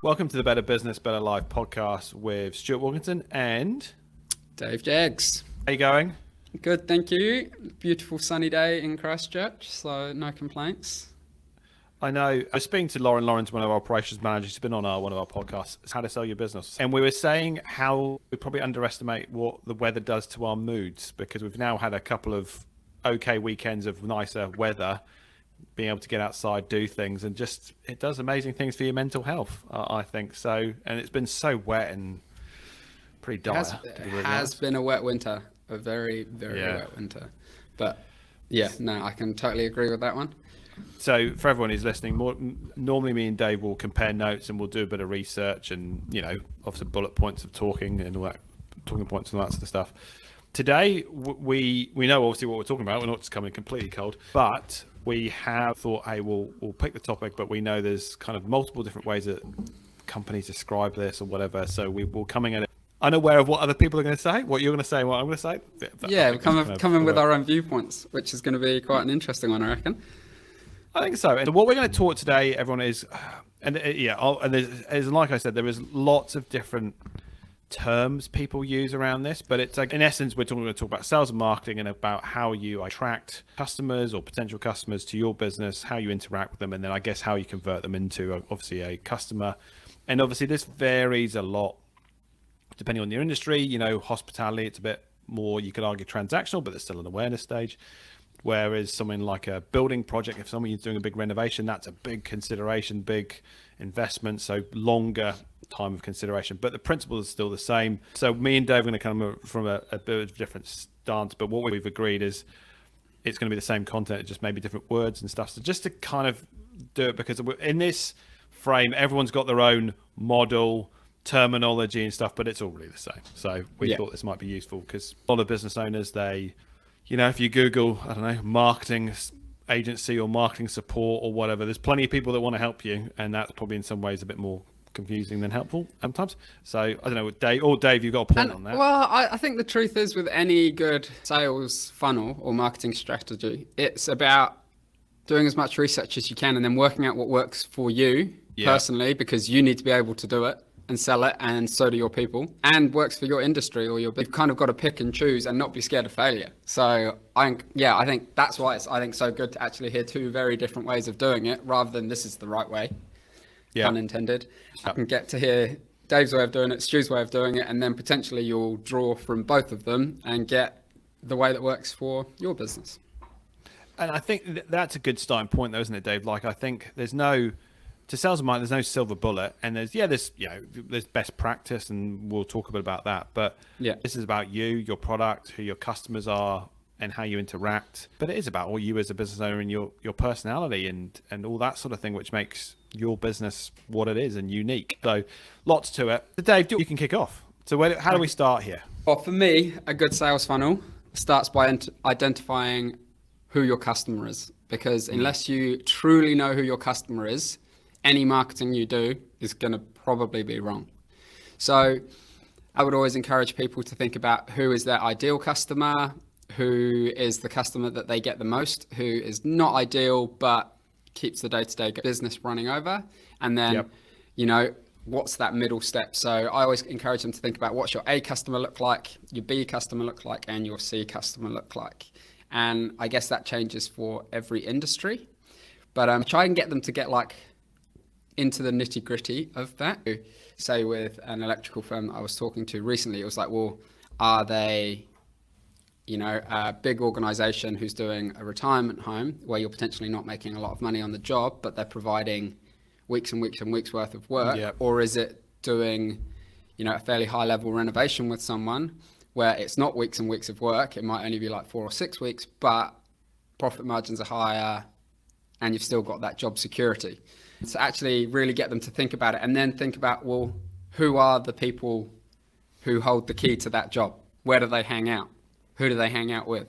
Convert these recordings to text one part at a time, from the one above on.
Welcome to the Better Business, Better Life podcast with Stuart Wilkinson and Dave Jaggs. How you going? Good, thank you. Beautiful sunny day in Christchurch, so no complaints. I know. I was speaking to Lauren Lawrence, one of our operations managers, who's been on one of our podcasts, How to Sell Your Business. And we were saying how we probably underestimate what the weather does to our moods, because we've now had a couple of okay weekends of nicer weather, being able to get outside, do things, and just it does amazing things for your mental health, I think. So, and it's been so wet and pretty dire. It has been a wet winter, a very, very wet winter. But yeah, no, I can totally agree with that one. So for everyone who's listening, normally me and Dave will compare notes and we'll do a bit of research and, obviously bullet points of talking and all that, talking points and all that sort of stuff. Today, we know obviously what we're talking about. We're not just coming completely cold, but we have thought, hey, we'll pick the topic, but we know there's kind of multiple different ways that companies describe this or whatever. So we're coming at it unaware of what other people are going to say, what you're going to say, what I'm going to say. Yeah, we're coming with our own viewpoints, which is going to be quite an interesting one, I reckon. I think so. And what we're going to talk today, everyone, is, and there's, like I said, there is lots of different terms people use around this, but it's like, in essence, we're going to talk about sales and marketing and about how you attract customers or potential customers to your business, how you interact with them, and then I guess how you convert them into obviously a customer. And obviously this varies a lot depending on your industry. Hospitality, it's a bit more, you could argue, transactional, but there's still an awareness stage. Whereas something like a building project, if someone is doing a big renovation, that's a big consideration, big investment, so longer time of consideration. But the principle is still the same. So me and Dave are going to come from a bit of a different stance, but what we've agreed is it's going to be the same content, just maybe different words and stuff. So just to kind of do it, because in this frame, everyone's got their own model, terminology and stuff, but it's all really the same. So we thought this might be useful because a lot of business owners, if you Google, I don't know, marketing agency or marketing support or whatever, there's plenty of people that want to help you. And that's probably in some ways a bit more confusing than helpful sometimes. So I don't know, Dave, you've got a point on that. Well, I think the truth is with any good sales funnel or marketing strategy, it's about doing as much research as you can and then working out what works for you personally, because you need to be able to do it and sell it, and so do your people, and works for your industry or you've kind of got to pick and choose and not be scared of failure. So I think that's why it's so good to actually hear two very different ways of doing it rather than this is the right way, pun intended. I can get to hear Dave's way of doing it, Stu's way of doing it, and then potentially you'll draw from both of them and get the way that works for your business. And I think that's a good starting point though, isn't it, Dave? Like, I think to sales and marketing, there's no silver bullet, and there's best practice, and we'll talk a bit about that. But this is about you, your product, who your customers are, and how you interact. But it is about all you as a business owner and your personality and all that sort of thing, which makes your business what it is and unique. So lots to it. So Dave, you can kick off. So how do we start here? Well, for me, a good sales funnel starts by identifying who your customer is, because unless you truly know who your customer is, any marketing you do is going to probably be wrong. So I would always encourage people to think about who is their ideal customer, who is the customer that they get the most, who is not ideal but keeps the day-to-day business running over, and then what's that middle step. So I always encourage them to think about what's your A customer look like, your B customer look like, and your C customer look like. And I guess that changes for every industry, but try and get them to get into the nitty gritty of that. Say with an electrical firm I was talking to recently, it was like, well, are they, a big organization who's doing a retirement home where you're potentially not making a lot of money on the job, but they're providing weeks and weeks and weeks worth of work? Or is it doing, a fairly high level renovation with someone where it's not weeks and weeks of work? It might only be 4 or 6 weeks, but profit margins are higher and you've still got that job security. So actually really get them to think about it, and then think about, well, who are the people who hold the key to that job? Where do they hang out? Who do they hang out with?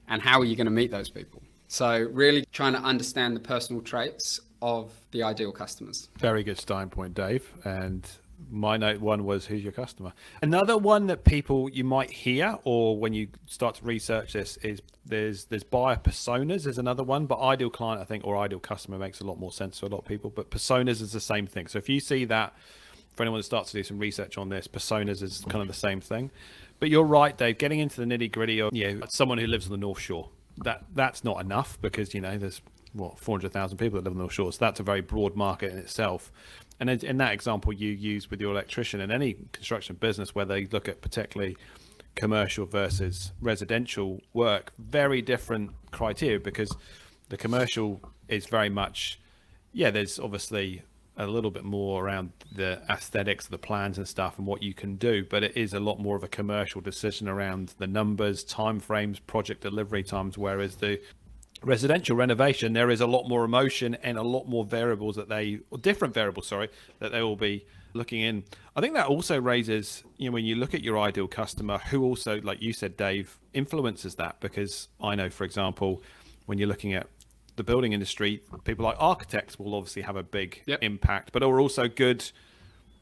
And how are you going to meet those people? So really trying to understand the personal traits of the ideal customers. Very good starting point, Dave. And My note one was, who's your customer? Another one that people you might hear, or when you start to research this, is there's buyer personas. There's another one, but ideal client, I think, or ideal customer makes a lot more sense to a lot of people. But personas is the same thing. So if you see that, for anyone that starts to do some research on this, personas is kind of the same thing. But you're right, Dave. Getting into the nitty gritty of someone who lives on the North Shore, that's not enough, because there's 400,000 people that live on the North Shore. So that's a very broad market in itself. And in that example you use with your electrician in any construction business, where they look at particularly commercial versus residential work, very different criteria, because the commercial is very much, there's obviously a little bit more around the aesthetics of the plans and stuff and what you can do, but it is a lot more of a commercial decision around the numbers, time frames, project delivery times, whereas the residential renovation, there is a lot more emotion and a lot more variables that they will be looking in. I think that also raises, when you look at your ideal customer, who also, like you said, Dave, influences that. Because I know, for example, when you're looking at the building industry, people like architects will obviously have a big impact, but are also good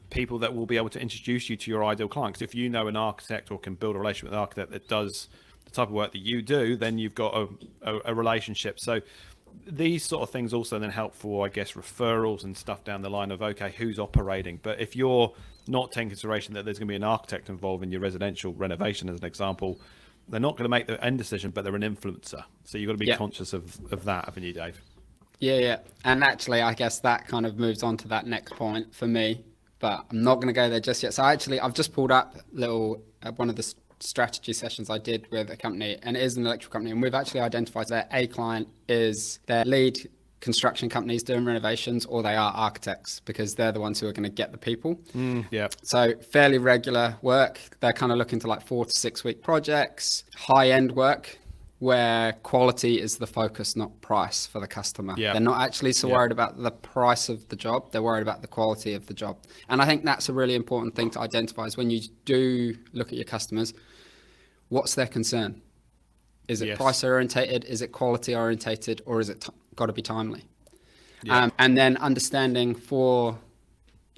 people that will be able to introduce you to your ideal client. Because if you know an architect or can build a relationship with an architect that does the type of work that you do, then you've got a relationship. So these sort of things also then help for, I guess, referrals and stuff down the line of, okay, who's operating? But if you're not taking consideration that there's going to be an architect involved in your residential renovation, as an example, they're not going to make the end decision, but they're an influencer. So you've got to be conscious of that, haven't you, Dave? Yeah. And actually, I guess that kind of moves on to that next point for me, but I'm not going to go there just yet. So actually, I've just pulled up one of the strategy sessions I did with a company, and it is an electrical company, and we've actually identified that a client is their lead construction companies doing renovations, or they are architects, because they're the ones who are going to get the people. So fairly regular work. They're kind of looking to like 4 to 6 week projects, high end work where quality is the focus, not price for the customer. They're not actually so worried about the price of the job, they're worried about the quality of the job. And I think that's a really important thing to identify, is when you do look at your customers, what's their concern? Is it price orientated? Is it quality orientated? Or is it got to be timely? And then understanding for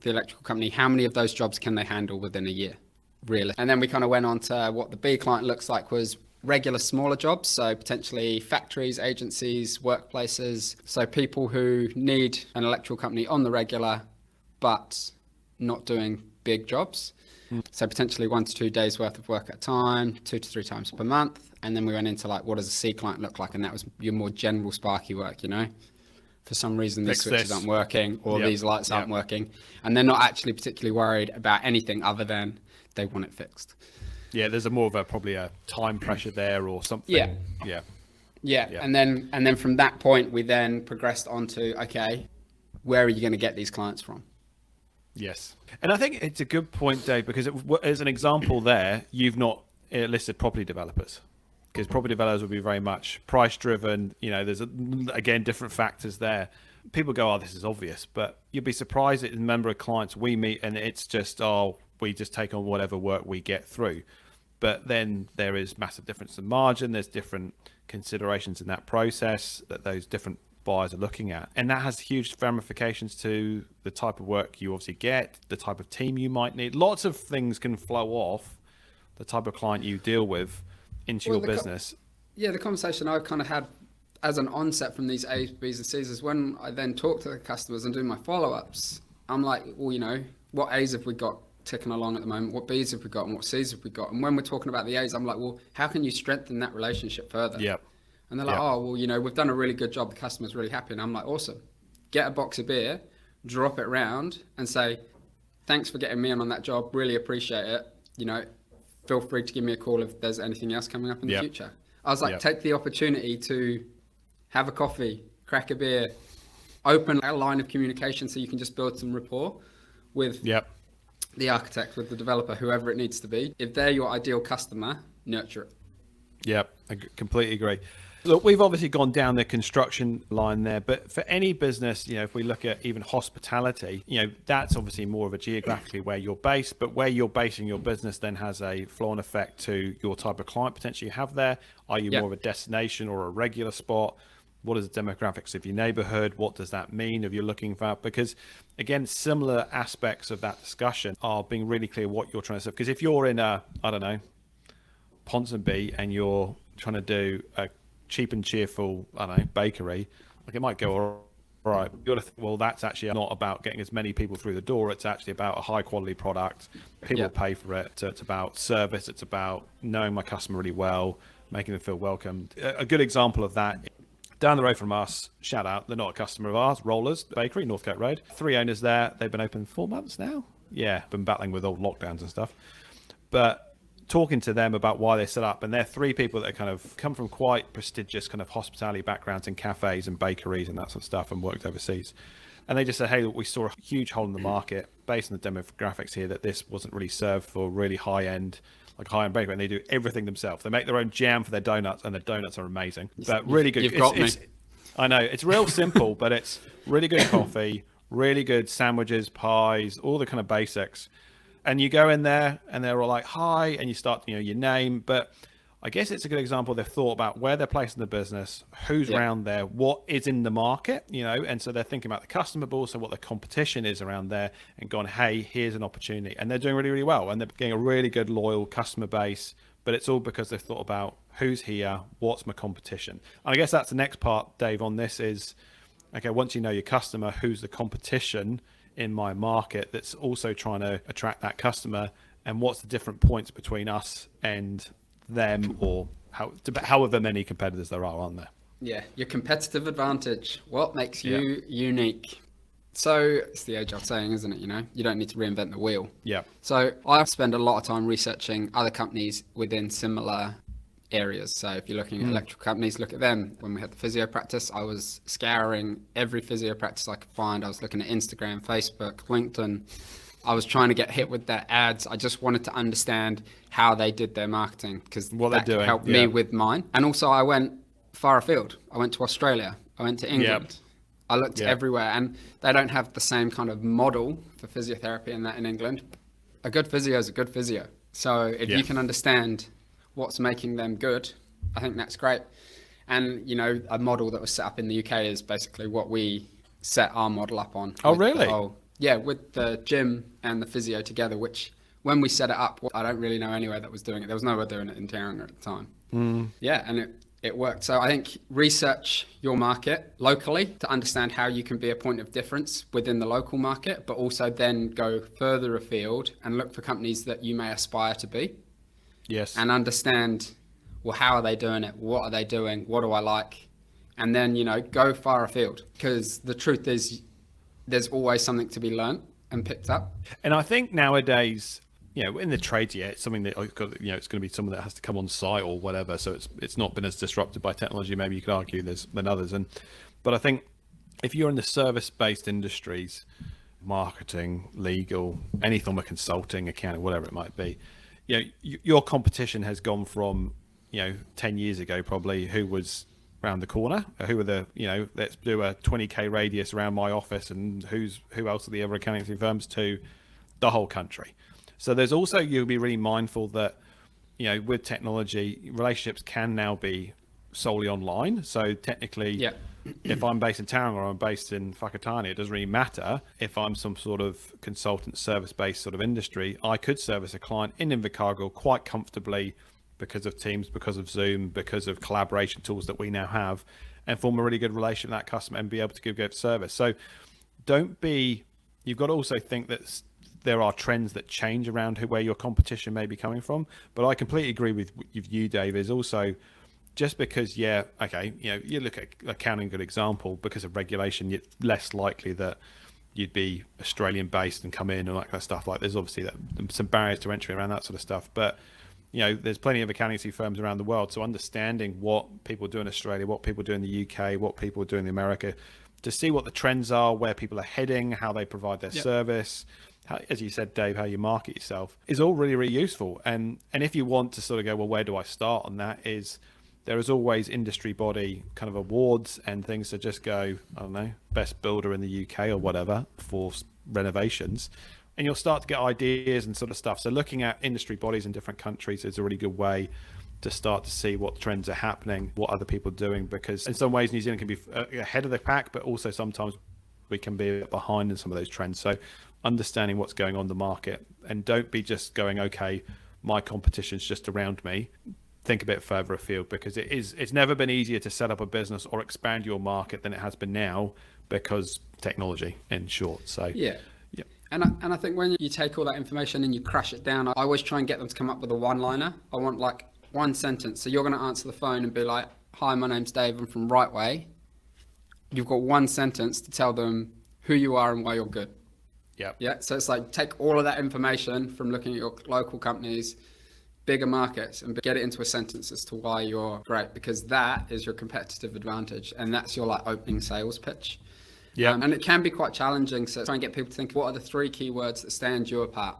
the electrical company, how many of those jobs can they handle within a year, really? And then we kind of went on to what the B client looks like, was regular smaller jobs, so potentially factories, agencies, workplaces, so people who need an electrical company on the regular but not doing big jobs. So potentially 1 to 2 days worth of work at a time, 2 to 3 times per month. And then we went into like, what does a C client look like? And that was your more general sparky work, for some reason these switches aren't working, or these lights aren't working, and they're not actually particularly worried about anything other than they want it fixed. There's probably a time pressure there or something. And then from that point, we then progressed on to, okay, where are you going to get these clients from? Yes. And I think it's a good point, Dave, because as an example there, you've not listed property developers, because property developers will be very much price driven. There's again different factors there. People go, oh, this is obvious, but you'd be surprised at the number of clients we meet and it's just, we just take on whatever work we get through. But then there is massive difference in margin. There's different considerations in that process that those different buyers are looking at. And that has huge ramifications to the type of work you obviously get, the type of team you might need. Lots of things can flow off the type of client you deal with into your business. The conversation I've kind of had as an onset from these A's, B's and C's is when I then talk to the customers and do my follow-ups, I'm like, well, what A's have we got ticking along at the moment? What B's have we got and what C's have we got? And when we're talking about the A's, I'm like, well, how can you strengthen that relationship further? And they're like, oh, well, we've done a really good job. The customer's really happy. And I'm like, awesome. Get a box of beer, drop it around and say, thanks for getting me on that job. Really appreciate it. Feel free to give me a call if there's anything else coming up in the future. I was like, take the opportunity to have a coffee, crack a beer, open a line of communication so you can just build some rapport with the architect, with the developer, whoever it needs to be. If they're your ideal customer, nurture it. I completely agree. Look, we've obviously gone down the construction line there, but for any business, if we look at even hospitality, that's obviously more of a geographically where you're based, but where you're basing your business then has a flow-on effect to your type of client potentially you have there. Are you more of a destination or a regular spot? What is the demographics of your neighborhood? What does that mean if you're looking for? Because again, similar aspects of that discussion are being really clear what you're trying to serve. Because if you're in a, I don't know, Ponsonby and you're trying to do a cheap and cheerful, I don't know, bakery, like it might go all right. You got to think, well, that's actually not about getting as many people through the door. It's actually about a high quality product. People pay for it. It's about service. It's about knowing my customer really well, making them feel welcomed. A good example of that, down the road from us, shout out, they're not a customer of ours, Rollers Bakery, Northcote Road. 3 owners there. They've been open 4 months now. Yeah, been battling with old lockdowns and stuff. But talking to them about why they set up, and they're 3 people that kind of come from quite prestigious kind of hospitality backgrounds in cafes and bakeries and that sort of stuff, and worked overseas. And they just said, hey, we saw a huge hole in the market based on the demographics here, that this wasn't really served for really high-end, like high-end bakery, and they do everything themselves. They make their own jam for their donuts, and their donuts are amazing. But really good. You've got me. I know, it's real simple, but it's really good coffee, really good sandwiches, pies, all the kind of basics. And you go in there and they're all like, hi, and you start, your name. But I guess it's a good example. They've thought about where they're placing the business, who's around there, what is in the market, and so they're thinking about the customer, but also what the competition is around there, and gone, hey, here's an opportunity. And they're doing really, really well. And they're getting a really good, loyal customer base, but it's all because they've thought about who's here, what's my competition. And I guess that's the next part, Dave, on this is, okay, once you know your customer, who's the competition in my market that's also trying to attract that customer, and what's the different points between us and them, or however many competitors there are, aren't there? Yeah, your competitive advantage. What makes you unique? So it's the age-old saying, isn't it? You don't need to reinvent the wheel. Yeah. So I spend a lot of time researching other companies within similar areas. So if you're looking at electrical companies, look at them. When we had the physio practice, I was scouring every physio practice I could find. I was looking at Instagram, Facebook, LinkedIn. I was trying to get hit with their ads. I just wanted to understand how they did their marketing, because that could help me with mine. And also I went far afield. I went to Australia. I went to England. I looked everywhere, and they don't have the same kind of model for physiotherapy and that in England. A good physio is a good physio. So if you can understand what's making them good, I think that's great. And a model that was set up in the UK is basically what we set our model up on. Oh, really? With the gym and the physio together, which when we set it up, I don't really know anywhere that was doing it. There was no one doing it in Tauranga at the time. Yeah, and it worked. So I think research your market locally to understand how you can be a point of difference within the local market, but also then go further afield and look for companies that you may aspire to be. Yes. And understand, well, how are they doing it? What are they doing? What do I like? And then, go far afield, because the truth is there's always something to be learned and picked up. And I think nowadays, in the trades, it's something that, it's going to be someone that has to come on site or whatever. So it's not been as disrupted by technology. Maybe you could argue than others. But I think if you're in the service-based industries, marketing, legal, any form of consulting, accounting, whatever it might be, your competition has gone from, 10 years ago, probably, who was around the corner, who were the, let's do a 20k radius around my office, and who else are the other accounting firms, to the whole country. So there's also, you'll be really mindful that, with technology, relationships can now be solely online. So technically, if I'm based in Tauranga or I'm based in Whakatane, it doesn't really matter. If I'm some sort of consultant service-based sort of industry, I could service a client in Invercargill quite comfortably because of Teams, because of Zoom, because of collaboration tools that we now have, and form a really good relationship with that customer and be able to give good service. So you've got to also think that there are trends that change around where your competition may be coming from. But I completely agree with you, Dave, is also just because, you look at accounting, good example, because of regulation, you're less likely that you'd be Australian based and come in and that kind of stuff. Like there's obviously some barriers to entry around that sort of stuff. But, there's plenty of accountancy firms around the world. So understanding what people do in Australia, what people do in the UK, what people do in America, to see what the trends are, where people are heading, how they provide their service, how, as you said, Dave, how you market yourself, is all really, really useful. And if you want to sort of go, well, where do I start on that, is there is always industry body kind of awards and things to just go, I don't know, best builder in the UK or whatever for renovations. And you'll start to get ideas and sort of stuff. So looking at industry bodies in different countries is a really good way to start to see what trends are happening, what other people are doing, because in some ways New Zealand can be ahead of the pack, but also sometimes we can be a bit behind in some of those trends. So understanding what's going on in the market, and don't be just going, okay, my competition's just around me. Think a bit further afield, because it's never been easier to set up a business or expand your market than it has been now, because technology, in short. So yeah. And I think when you take all that information and you crash it down, I always try and get them to come up with a one-liner. I want like one sentence. So you're going to answer the phone and be like, "Hi, my name's Dave. I'm from Rightway." You've got one sentence to tell them who you are and why you're good. Yeah. So it's like, take all of that information from looking at your local companies, bigger markets, and get it into a sentence as to why you're great, because that is your competitive advantage. And that's your like opening sales pitch. Yeah. And it can be quite challenging. So try and get people to think, what are the 3 keywords that stand you apart?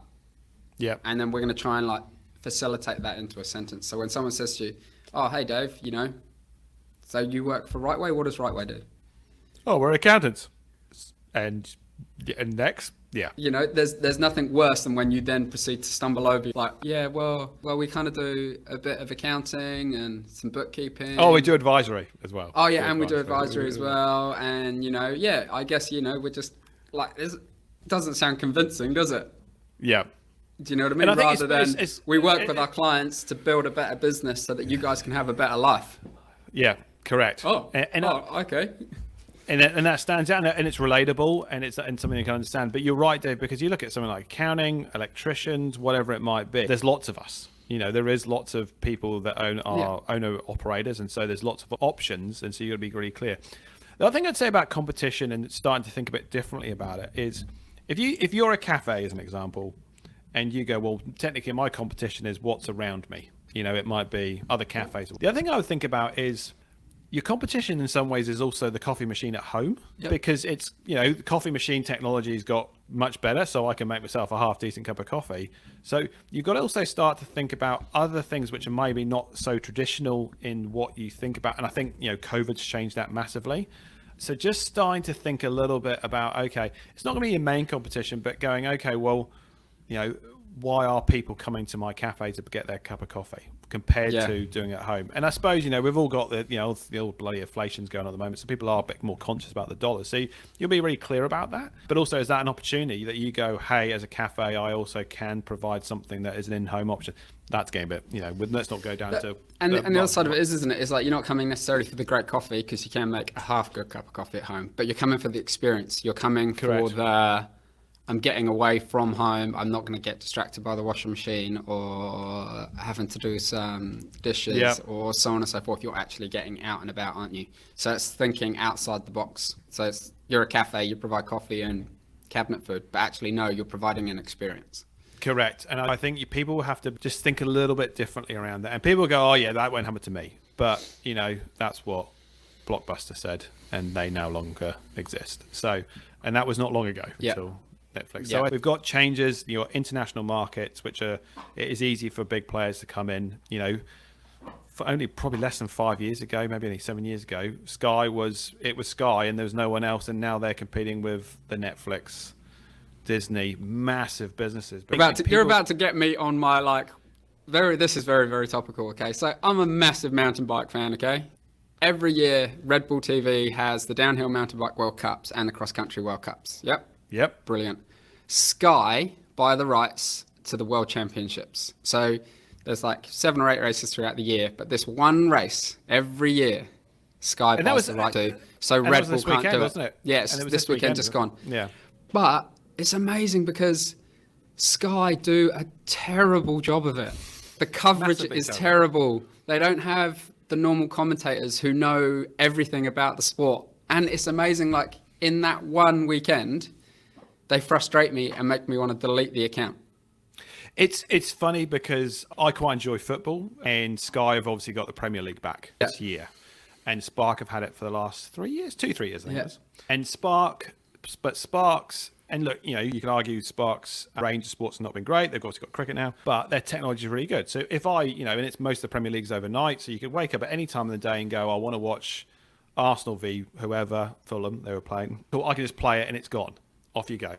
Yeah. And then we're going to try and like facilitate that into a sentence. So when someone says to you, "Oh, hey Dave, so you work for Rightway. What does Rightway do?" "Oh, we're accountants." And next, yeah. There's nothing worse than when you then proceed to stumble over like, "Yeah, well, we kind of do a bit of accounting and some bookkeeping." Oh, we do advisory as well. Oh yeah, and we do advisory as well. And I guess we're just like, this doesn't sound convincing, does it? Yeah. Do you know what I mean? And I think Rather than we work with our clients to build a better business so that you guys can have a better life. Yeah, correct. Okay. And that stands out, and it's relatable, and it's something you can understand. But you're right, Dave, because you look at something like accounting, electricians, whatever it might be. There's lots of us. There is lots of people that own owner operators, and so there's lots of options, and so you got to be really clear. The other thing I'd say about competition and starting to think a bit differently about it is, if you're a cafe, as an example, and you go, well, technically my competition is what's around me. It might be other cafes. The other thing I would think about is, your competition in some ways is also the coffee machine at home. Yep. Because it's, coffee machine technology has got much better, so I can make myself a half decent cup of coffee. So you've got to also start to think about other things which are maybe not so traditional in what you think about. And I think, COVID's changed that massively. So just starting to think a little bit about, okay, it's not going to be your main competition, but going, okay, well, why are people coming to my cafe to get their cup of coffee compared to doing it at home? And I suppose, we've all got the old bloody inflation's going on at the moment, so people are a bit more conscious about the dollar. So you'll be really clear about that. But also, is that an opportunity that you go, hey, as a cafe, I also can provide something that is an in-home option? That's getting a bit, let's not go down to... And the other side of it is, isn't it? It's like, you're not coming necessarily for the great coffee, because you can make a half good cup of coffee at home, but you're coming for the experience. You're coming for the... I'm getting away from home. I'm not going to get distracted by the washing machine or having to do some dishes or so on and so forth. You're actually getting out and about, aren't you? So it's thinking outside the box. So you're a cafe, you provide coffee and cabinet food, but actually, no, you're providing an experience. Correct. And I think people will have to just think a little bit differently around that. And people will go, oh, yeah, that won't happen to me. But, that's what Blockbuster said, and they no longer exist. So, and that was not long ago until Netflix. So we've got changes, your international markets, which it is easy for big players to come in, for only probably less than 5 years ago, maybe only 7 years ago, Sky was Sky and there was no one else. And now they're competing with the Netflix, Disney, massive businesses. You're about to get me on my this is very, very topical. Okay. So I'm a massive mountain bike fan. Okay. Every year, Red Bull TV has the Downhill Mountain Bike World Cups and the Cross Country World Cups. Yep. Brilliant. Sky buy the rights to the World Championships. So there's 7 or 8 races throughout the year, but this one race every year, Sky buys the right to. So Red Bull can't do it. Wasn't it? Yes, this weekend just gone. Yeah. But it's amazing because Sky do a terrible job of it. The coverage is terrible. They don't have the normal commentators who know everything about the sport. And it's amazing, in that one weekend, they frustrate me and make me want to delete the account. It's funny because I quite enjoy football, and Sky have obviously got the Premier League back this year, and Spark have had it for the last 3 years, 3 years, I think it is. And Sparks, and look, you can argue Sparks' range of sports have not been great. They've obviously got cricket now, but their technology is really good. So if and it's most of the Premier Leagues overnight, so you could wake up at any time of the day and go, I want to watch Arsenal v whoever, Fulham they were playing. So I can just play it and it's gone. Off you go.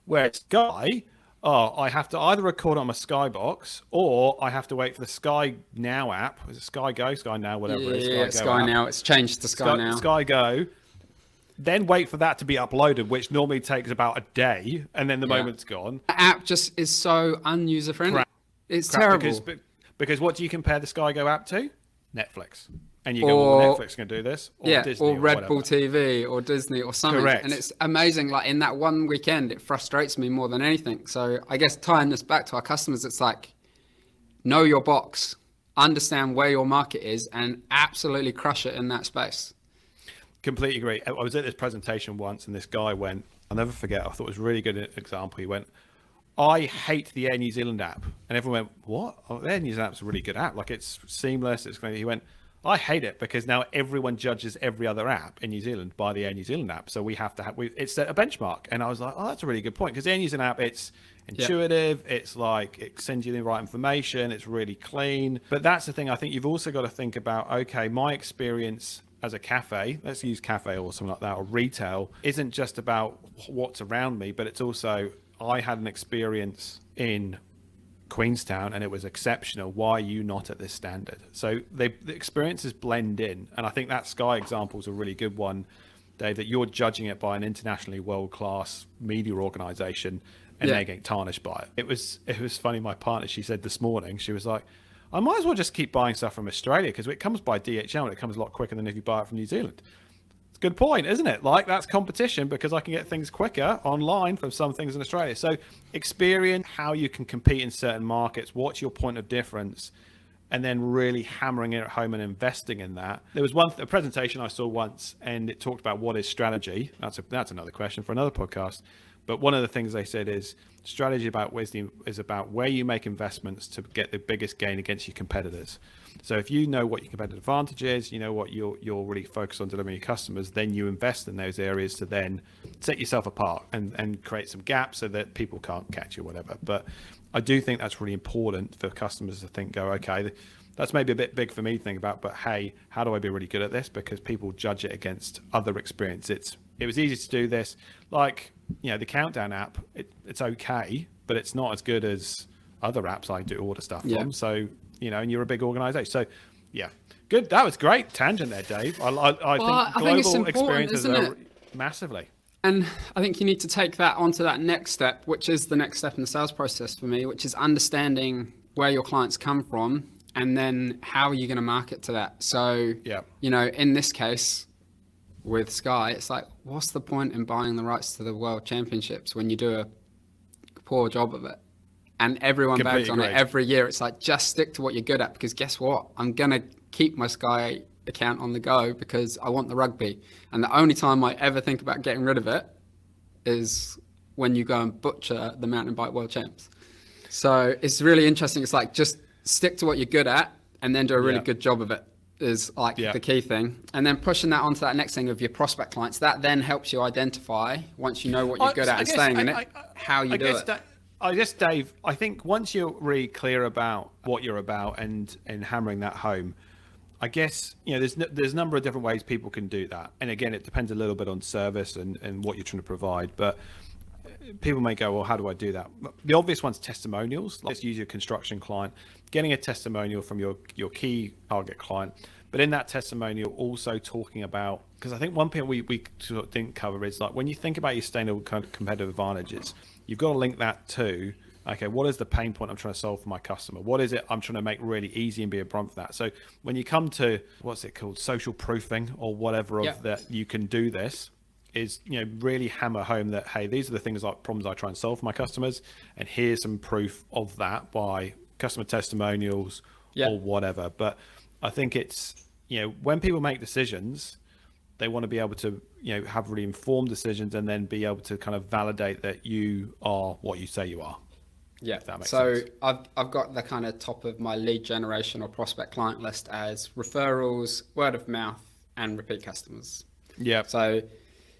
Whereas Sky, oh, I have to either record on my Skybox or I have to wait for the Sky Now app. Is it Sky Go, Sky Now, whatever it is? Yeah, Go Sky app. Now. It's changed to Sky Now. Sky Go. Then wait for that to be uploaded, which normally takes about a day, and then the moment's gone. The app just is so unuser friendly. Crap. It's Crap, terrible. because what do you compare the Sky Go app to? Netflix. And you go, well, Netflix can do this, or Disney, or Red whatever. Bull TV, or Disney, or something. Correct. And it's amazing. Like in that one weekend, it frustrates me more than anything. So I guess tying this back to our customers, it's like, know your box, understand where your market is, and absolutely crush it in that space. Completely agree. I was at this presentation once, and this guy went, I'll never forget, I thought it was a really good example. He went, I hate the Air New Zealand app. And everyone went, what? Oh, the Air New Zealand app's a really good app. Like, it's seamless. He went, I hate it because now everyone judges every other app in New Zealand by the Air New Zealand app. So we have to it's set a benchmark. And I was like, oh, that's a really good point. Because the Air New Zealand app, it's intuitive. It's like, it sends you the right information. It's really clean. But that's the thing. I think you've also got to think about, okay, my experience as a cafe, let's use cafe or something like that, or retail, isn't just about what's around me, but it's also, I had an experience in Queenstown and it was exceptional. Why are you not at this standard? So the experiences blend in. And I think that Sky example is a really good one, Dave, that you're judging it by an internationally world-class media organization and they're getting tarnished by it. It was funny. My partner, she said this morning, she was like, I might as well just keep buying stuff from Australia because it comes by DHL and it comes a lot quicker than if you buy it from New Zealand. It's a good point, isn't it? Like, that's competition because I can get things quicker online from some things in Australia. So experience how you can compete in certain markets. What's your point of difference? And then really hammering it at home and investing in that. There was a presentation I saw once and it talked about what is strategy. That's another question for another podcast. But one of the things they said is strategy about wisdom is about where you make investments to get the biggest gain against your competitors. So if you know what your competitive advantage is, you know what you're really focused on delivering your customers, then you invest in those areas to then set yourself apart and create some gaps so that people can't catch you or whatever. But I do think that's really important for customers to go, okay, that's maybe a bit big for me to think about, but hey, how do I be really good at this? Because people judge it against other experience. It was easy to do this. Like, the Countdown app, it's okay, but it's not as good as other apps I do order stuff from. So, and you're a big organization. So, yeah, good. That was great tangent there, Dave. I think global experiences are massively. And I think you need to take that onto that next step, which is the next step in the sales process for me, which is understanding where your clients come from and then how are you going to market to that. So, in this case, with Sky, it's like, what's the point in buying the rights to the World Championships when you do a poor job of it? And everyone bags on it every year. It's like, just stick to what you're good at, because guess what? I'm going to keep my Sky account on the go because I want the rugby. And the only time I ever think about getting rid of it is when you go and butcher the mountain bike world champs. So it's really interesting. It's like, just stick to what you're good at and then do a really good job of it. Is like the key thing. And then pushing that onto that next thing of your prospect clients, that then helps you identify, once you know what you're good at and staying in it, how you do it. I guess, Dave, I think once you're really clear about what you're about and hammering that home, I guess, there's a number of different ways people can do that. And again, it depends a little bit on service and what you're trying to provide. But people may go, well, how do I do that? The obvious one's testimonials. Let's use your construction client, getting a testimonial from your key target client. But in that testimonial, also talking about, because I think one thing we sort of didn't cover is like when you think about your sustainable competitive advantages, you've got to link that to, okay, what is the pain point I'm trying to solve for my customer? What is it I'm trying to make really easy and be a prompt for that? So when you come to, what's it called, social proofing or whatever of that you can do this, is really hammer home that, hey, these are the things like problems I try and solve for my customers, and here's some proof of that by customer testimonials or whatever. But I think it's when people make decisions, they want to be able to have really informed decisions and then be able to kind of validate that you are what you say you are. Yeah, if that makes so sense. I've got the kind of top of my lead generation or prospect client list as referrals, word of mouth, and repeat customers. Yeah. So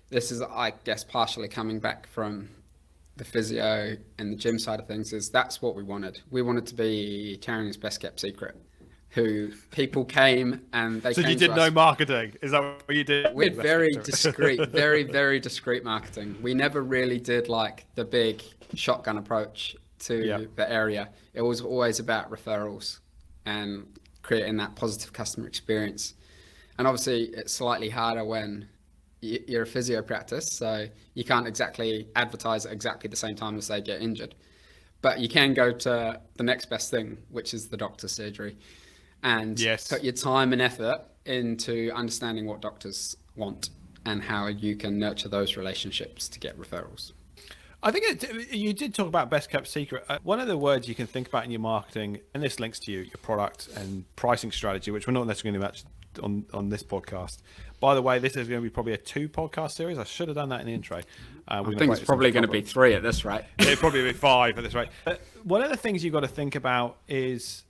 this is, I guess, partially coming back from the physio and the gym side of things. Is that's what we wanted. We wanted to be Charing's best kept secret. who people came and they So came you to did us. no marketing? Is that what you did? We had very discreet, very discreet marketing. We never really did like the big shotgun approach to the area. It was always about referrals and creating that positive customer experience. And obviously it's slightly harder when you're a physio practice, so you can't exactly advertise at exactly the same time as they get injured. But you can go to the next best thing, which is the doctor's surgery, and put your time and effort into understanding what doctors want and how you can nurture those relationships to get referrals. I think you did talk about best kept secret. One of the words you can think about in your marketing, and this links to your product and pricing strategy, which we're not necessarily going to match on this podcast. By the way, this is going to be probably a 2-podcast series. I should have done that in the intro. I think it's probably going to be 3 at this rate. It'll probably be 5 at this rate. But one of the things you've got to think about is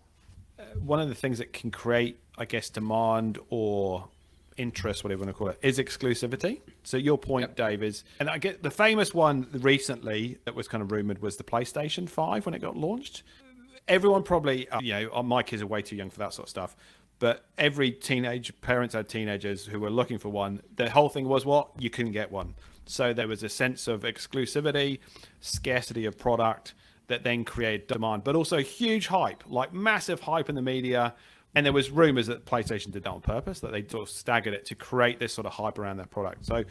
one of the things that can create, I guess, demand or interest, whatever you want to call it, is exclusivity. So your point, Dave, is, and I get the famous one recently that was kind of rumored was the PlayStation 5 when it got launched. Everyone probably, my kids are way too young for that sort of stuff. But every parents had teenagers who were looking for one. The whole thing was what? You couldn't get one. So there was a sense of exclusivity, scarcity of product that then created demand, but also huge hype, like massive hype in the media. And there was rumors that PlayStation did that on purpose, that they sort of staggered it to create this sort of hype around their product. So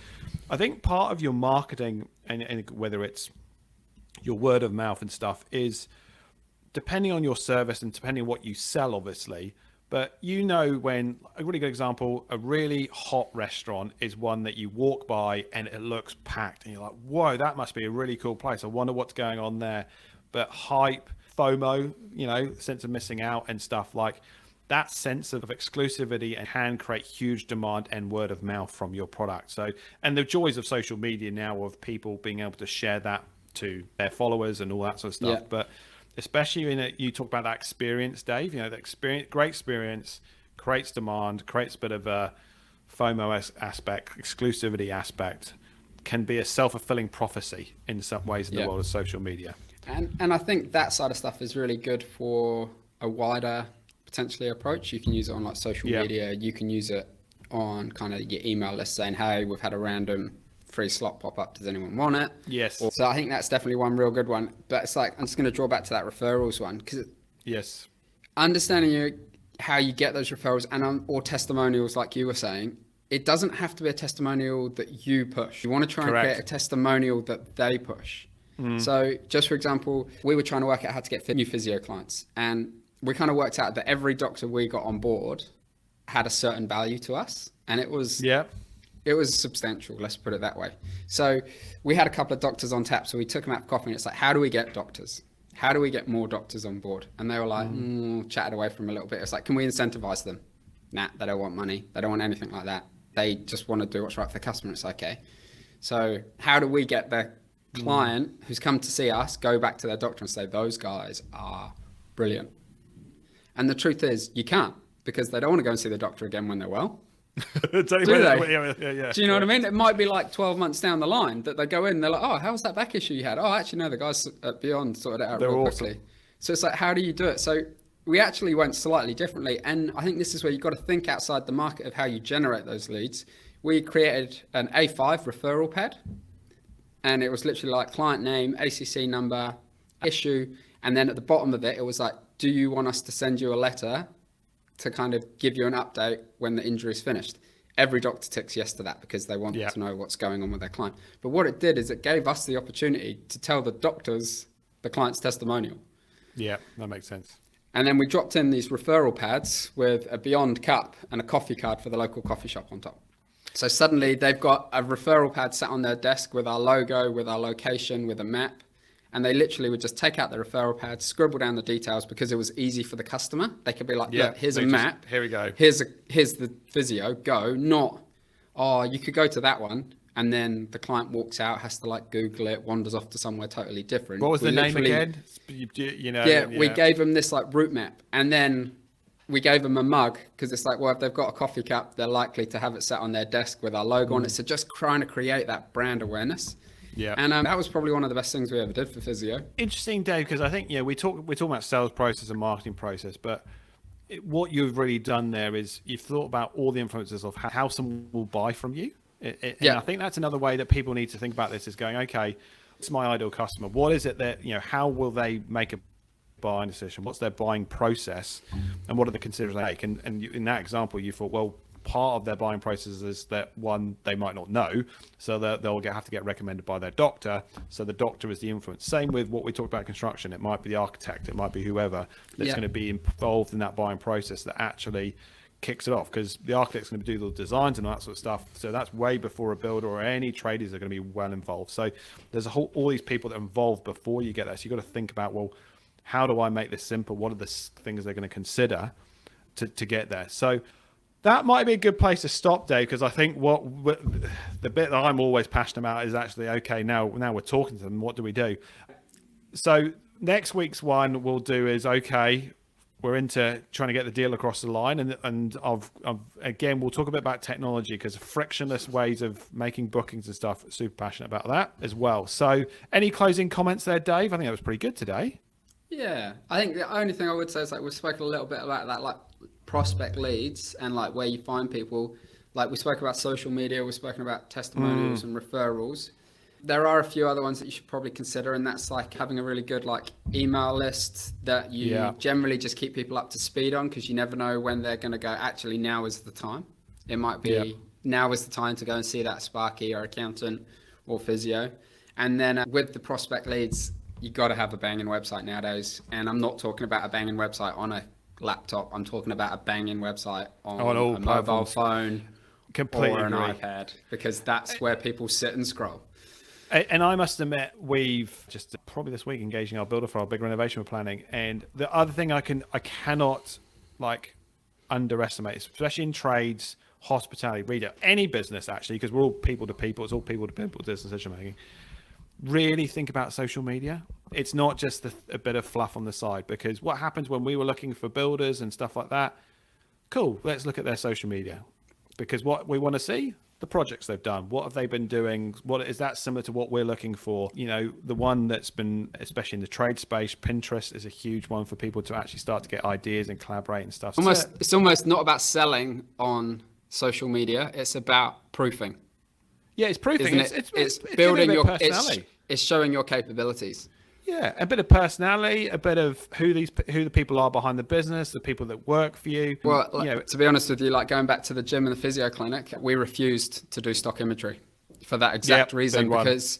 I think part of your marketing, and whether it's your word of mouth and stuff, is depending on your service and depending on what you sell, obviously. But when a really good example, a really hot restaurant is one that you walk by and it looks packed and you're like, whoa, that must be a really cool place. I wonder what's going on there. But hype, FOMO, sense of missing out and stuff, like that sense of exclusivity and can create huge demand and word of mouth from your product. So, and the joys of social media now of people being able to share that to their followers and all that sort of stuff. But especially you talk about that experience, Dave, the great experience creates demand, creates a bit of a FOMO aspect, exclusivity aspect, can be a self-fulfilling prophecy in some ways in the world of social media. And I think that side of stuff is really good for a wider potentially approach. You can use it on like social media. You can use it on kind of your email list saying, hey, we've had a random free slot pop up. Does anyone want it? Yes. So I think that's definitely one real good one. But it's like, I'm just going to draw back to that referrals one. Because understanding how you get those referrals or testimonials, like you were saying, it doesn't have to be a testimonial that you push. You want to try and create a testimonial that they push. So just for example, we were trying to work out how to get new physio clients. And we kind of worked out that every doctor we got on board had a certain value to us. And it was substantial, let's put it that way. So we had a couple of doctors on tap. So we took them out for coffee and it's like, how do we get doctors? How do we get more doctors on board? And they were like, chatted away from a little bit. It's like, can we incentivize them? Nah, they don't want money. They don't want anything like that. They just want to do what's right for the customer. It's okay. So how do we get the client who's come to see us go back to their doctor and say, those guys are brilliant? And the truth is you can't, because they don't want to go and see the doctor again when they're well. Do they? Do you know what I mean? It might be like 12 months down the line that they go in and they're like, oh, how was that back issue you had? Oh, actually, no, the guys at Beyond sorted it out real quickly. So it's like, how do you do it? So we actually went slightly differently. And I think this is where you've got to think outside the market of how you generate those leads. We created an A5 referral pad. And it was literally like client name, ACC number, issue. And then at the bottom of it, it was like, do you want us to send you a letter to kind of give you an update when the injury is finished? Every doctor ticks yes to that because they want to know what's going on with their client. But what it did is it gave us the opportunity to tell the doctors the client's testimonial. Yeah, that makes sense. And then we dropped in these referral pads with a Beyond cup and a coffee card for the local coffee shop on top. So suddenly they've got a referral pad sat on their desk with our logo, with our location, with a map. And they literally would just take out the referral pad, scribble down the details because it was easy for the customer. They could be like, look, here's a map. Here we go. Here's the physio, go. Not, oh, you could go to that one. And then the client walks out, has to like Google it, wanders off to somewhere totally different. What was the name again? We gave them this like route map. And then we gave them a mug because it's like, well, if they've got a coffee cup, they're likely to have it sat on their desk with our logo on it. So just trying to create that brand awareness. Yeah. And that was probably one of the best things we ever did for physio. Interesting, Dave, because I think, we talk about sales process and marketing process, but what you've really done there is you've thought about all the influences of how someone will buy from you. And I think that's another way that people need to think about this, is going, okay, it's my ideal customer. What is it that, how will they make a buying decision? What's their buying process, and what are the considerations they make? And in that example, you thought, well, part of their buying process is that, one, they might not know, so that they'll have to get recommended by their doctor. So the doctor is the influence. Same with what we talked about construction. It might be the architect, it might be whoever that's going to be involved in that buying process that actually kicks it off, because the architect's going to do the designs and all that sort of stuff. So that's way before a builder or any traders are going to be well involved. So there's all these people that are involved before you get there. So you've got to think about, well, how do I make this simple? What are the things they're going to consider to get there? So that might be a good place to stop, Dave, because I think the bit that I'm always passionate about is actually, okay, now we're talking to them, what do we do? So next week's one we'll do is, okay, we're into trying to get the deal across the line, and again, we'll talk a bit about technology, because frictionless ways of making bookings and stuff, super passionate about that as well. So any closing comments there, Dave? I think that was pretty good today. Yeah, I think the only thing I would say is, like, we've spoken a little bit about that, like prospect leads and like where you find people. Like we spoke about social media, we've spoken about testimonials and referrals. There are a few other ones that you should probably consider, and that's like having a really good like email list that you generally just keep people up to speed on, because you never know when they're going to go, actually now is the time. It might be now is the time to go and see that Sparky or accountant or physio. And then with the prospect leads, you got to have a banging website nowadays. And I'm not talking about a banging website on a laptop. I'm talking about a banging website on a mobile phone or an iPad, because that's where people sit and scroll. And I must admit, we've just probably this week engaging our builder for our big renovation we're planning. And the other thing I cannot like underestimate, especially in trades, hospitality, retail, any business actually, because we're all people to people. It's all people to people decision making. Really think about social media. It's not just a bit of fluff on the side, because what happens when we were looking for builders and stuff like that, cool, let's look at their social media, because what we want to see, the projects they've done, what have they been doing, what is that similar to what we're looking for? The one that's been, especially in the trade space, Pinterest is a huge one for people to actually start to get ideas and collaborate and stuff. It's almost not about selling on social media, it's about proofing. Yeah, it's proofing. It's building your personality. It's showing your capabilities. Yeah, a bit of personality, a bit of who the people are behind the business, the people that work for you. Well, to be honest with you, like going back to the gym and the physio clinic, we refused to do stock imagery for that exact reason, because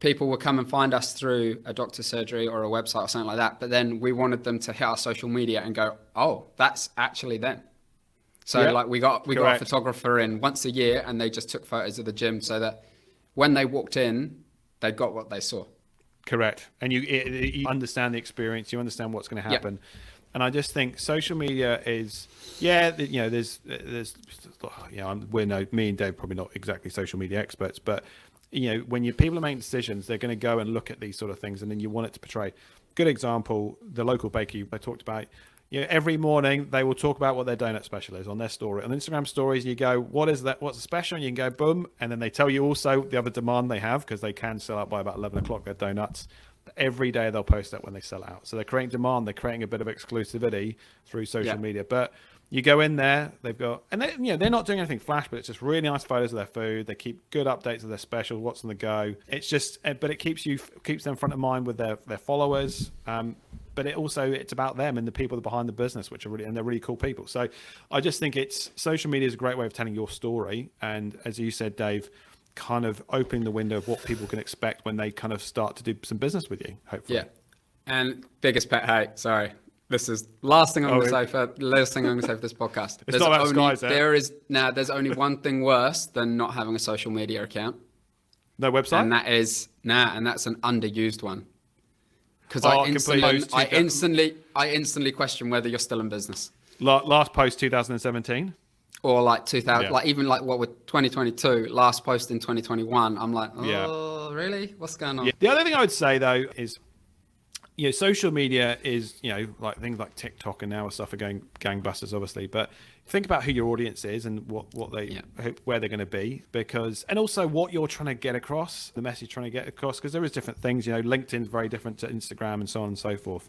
people would come and find us through a doctor's surgery or a website or something like that. But then we wanted them to hit our social media and go, oh, that's actually them. So like we got a photographer in once a year, and they just took photos of the gym, so that when they walked in, they got what they saw. Correct. And you understand the experience, you understand what's going to happen. And I just think social media is, me and Dave probably not exactly social media experts, but when people are making decisions, they're going to go and look at these sort of things, and then you want it to portray. Good example, the local bakery I talked about. Every morning they will talk about what their donut special is on their story. On Instagram stories, you go, what is that? What's the special? And you can go, boom. And then they tell you also the other demand they have, because they can sell out by about 11 o'clock, their donuts. Every day they'll post that when they sell out. So they're creating demand. They're creating a bit of exclusivity through social media. But you go in there, they've got, and they're not doing anything flash, but it's just really nice photos of their food. They keep good updates of their special, what's on the go. It's just, but it keeps them front of mind with their followers. But it's about them and the people that are behind the business, and they're really cool people. So I just think social media is a great way of telling your story. And as you said, Dave, kind of opening the window of what people can expect when they kind of start to do some business with you, hopefully. Yeah. And biggest pet hate, sorry. This is last thing I'm going to say for this podcast. It's not about Skies, there's only one thing worse than not having a social media account. No website? And that's an underused one. Because I instantly question whether you're still in business. Last post 2017, or like 2000, like even like what with 2022, last post in 2021. I'm like, really? What's going on? Yeah. The other thing I would say though is, social media is, like things like TikTok and now stuff are going gangbusters, obviously. But think about who your audience is and where they're going to be, and also what you're trying to get across, the message you're trying to get across, because there is different things. LinkedIn's very different to Instagram and so on and so forth.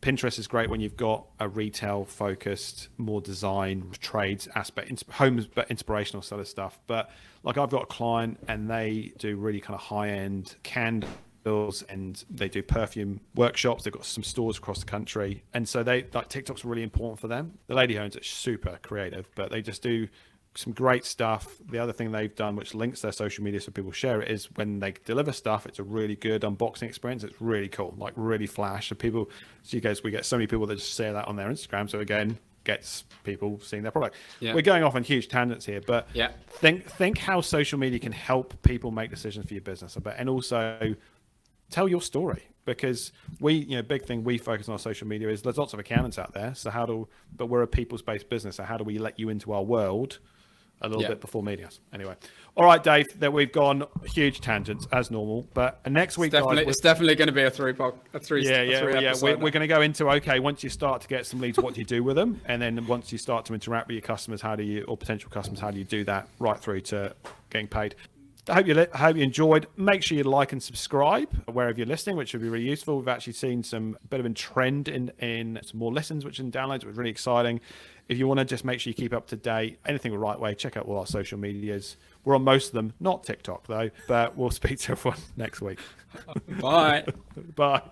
Pinterest is great when you've got a retail focused, more design, trades aspect, homes, but inspirational sort of stuff. But like I've got a client and they do really kind of high end candles and they do perfume workshops. They've got some stores across the country. And so they like TikTok's really important for them. The lady who owns it's super creative, but they just do some great stuff. The other thing they've done, which links their social media so people share it, is when they deliver stuff, it's a really good unboxing experience. It's really cool, like really flash. So people, so you guys, we get so many people that just share that on their Instagram. So again, gets people seeing their product. Yeah. We're going off on huge tangents here, but Yeah. think how social media can help people make decisions for your business. And also tell your story, because big thing we focus on social media is there's lots of accountants out there. So but we're a people's-based business. So how do we let you into our world a little bit before meeting us? Anyway, all right, Dave, that we've gone huge tangents as normal, but next week, It's definitely going to be a three episode. we're going to go into, okay, once you start to get some leads, what do you do with them? And then once you start to interact with your customers, or potential customers, how do you do that right through to getting paid? I hope you enjoyed. Make sure you like and subscribe wherever you're listening, which would be really useful. We've actually seen some bit of a trend in some more listens, which in downloads, which was really exciting. If you want to just make sure you keep up to date, anything the right way, check out all our social medias. We're on most of them, not TikTok though, but we'll speak to everyone next week. Bye. Bye.